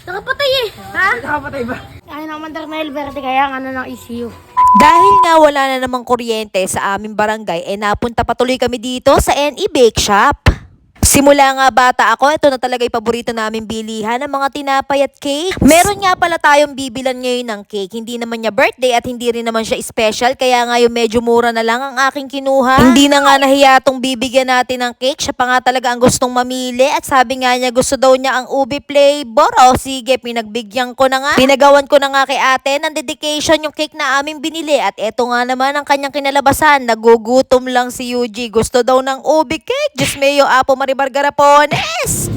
Nakapatay eh. Ha? Nakapatay ba? Ay naman Darnel Verde kaya ang ano ng ECU. Dahil nga wala na namang kuryente sa aming barangay, napunta patuloy kami dito sa NE Bake Shop. Simula nga bata ako, ito na talaga yung paborito namin bilihan ng mga tinapay at cake. Meron nga pala tayong bibilan ngayon ng cake. Hindi naman niya birthday at hindi rin naman siya special. Kaya nga yung medyo mura na lang ang aking kinuha. Hindi na nga nahiya tong bibigyan natin ng cake. Siya pa nga talaga ang gustong mamili. At sabi nga niya gusto daw niya ang ubi flavor. O sige, pinagbigyan ko na nga. Pinagawan ko na nga kay ate ng dedication yung cake na aming binili. At eto nga naman ang kanyang kinalabasan. Nagugutom lang si Yuji. Gusto daw ng ubi cake. Diyos mayo, Apo Maribar Garapones!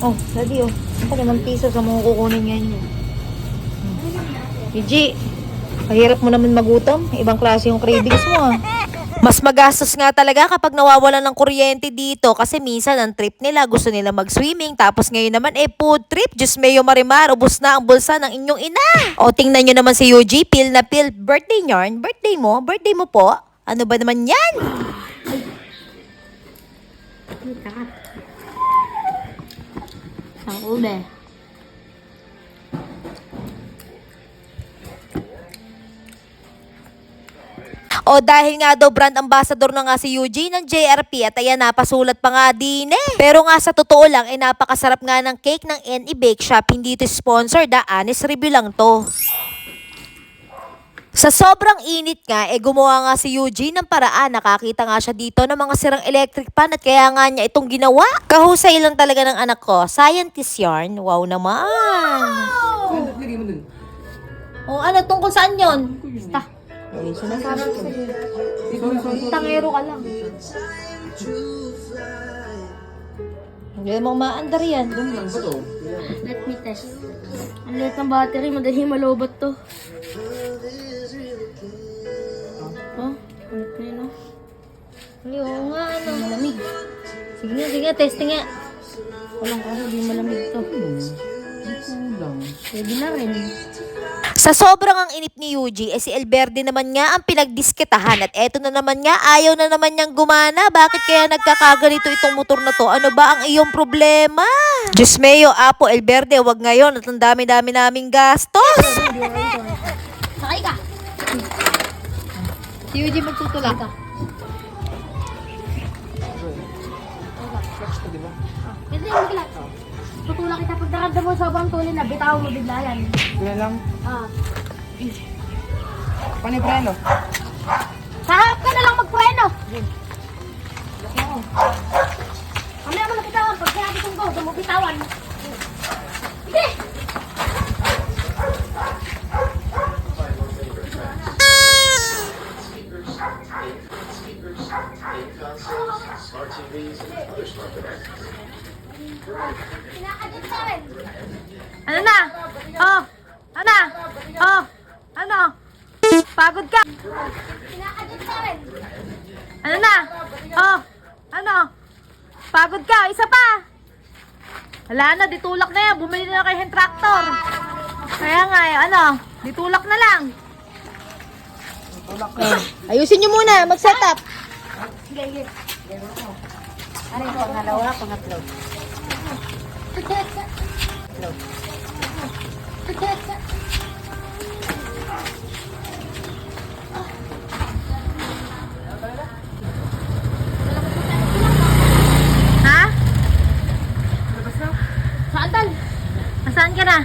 Oh, daddy oh. Ang tagal ng piso sa mga kukunin ngayon yun. Yuji, kahirap mo naman magutom. Ibang klase yung cravings mo ah. Mas magastos nga talaga kapag nawawalan ng kuryente dito kasi minsan ang trip nila gusto nila mag-swimming tapos ngayon naman food trip. Diyos mayo Marimar, ubos na ang bulsa ng inyong ina. O tingnan nyo naman si Yuji, pil na pil. Birthday yarn? Birthday mo po? Ano ba naman yan? Ang ube. O dahil nga daw brand ambassador na nga si Yuji ng JRP at ayan napasulat pa nga din eh. Pero nga sa totoo lang napakasarap nga ng cake ng NE Bake Shop. Hindi ito sponsored, honest review lang to. Sa sobrang init nga, gumawa nga si Yuji ng paraan. Nakakita nga siya dito ng mga sirang electric pan at kaya nga niya itong ginawa. Kahusay lang talaga ng anak ko. Scientist yarn. Wow naman. Lagay mo dun. O ano, tungkol saan yun? Basta. Sinasabi ko sa'yo. Sorry. Tangero ka lang. Hindi mo maandar yan. Ano lang ba to? Let me test. Ang liit ng battery, madali malobot to. Oh, ulit na yun oh. Ay, oo nga, ano. Malamig. Sige nga, testing nga. Walang kaso, di malamig to. Kulang. Pwede na rin. Sa sobrang ang inip ni Yuji, si Elverde naman nga ang pinagdisketahan at eto na naman nga, ayaw na naman niyang gumana. Bakit kaya nagkakaganito itong motor na to? Ano ba ang iyong problema? Diyos mayo, Apo Elverde, wag ngayon at ang dami-dami naming gastos. Sakay ka! Si Yuji magtutulak. Pwede yung maglat. Tutulak kita pag naramdam mo sobrang tuloy na, bitaw mo bigla yan. Kaya lang. Ah. Panipreno. Sa harap ka na lang magpreno! Mamaya mo na bitawan, pag sinabi kong go, doon mo bitawan. Sige! Ano na? Oh, ano? Oh, ano? Pagod ka? Ano na? Oh, ano? Pagod ka? Isa pa? Wala na, ditulak na yan. Bumili na kayo ng tractor. Kaya nga, ano? Ditulak na lang. Ayusin nyo muna, mag-set up. Sige. Ano yung pangalawa, pangatlo? Ha? Sandal! Nasaan ka na?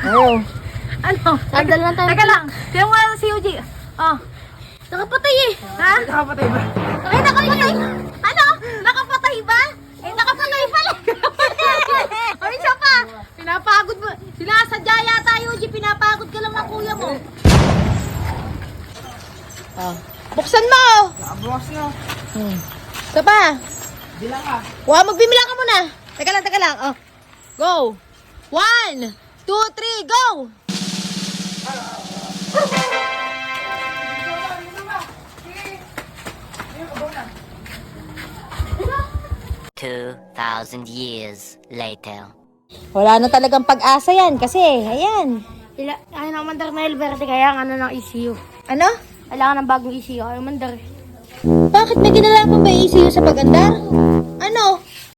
Oo. Ano? Sandal lang tayo. Teka lang. Tiyan mo nga si Yuji. Oh. Nakapatay eh! Ha? Nakapatay ba? Ay, nakapatay! Ano? Nakapatay ba? Nakapatay pala! Ay, siya pa! Pinapagod mo. Sinasadya yata, Yuji. Pinapagod ka lang ng kuya mo. Oh. Buksan mo! Nakabukas na. Isa pa. Bilang ka. Wow, magbibilang ka muna. Teka lang. Oh. Go! 1, 2, 3, go! Two 2,000 years later. Wala na talagang pag-asa yan kasi, ayan. Ay naman Darnel Verde kaya ang ano ng ECU. Ano? Kailangan ng bagong ECU. Ayaw mandar. Bakit may kinalaman ba ECU sa pagandar? Ano?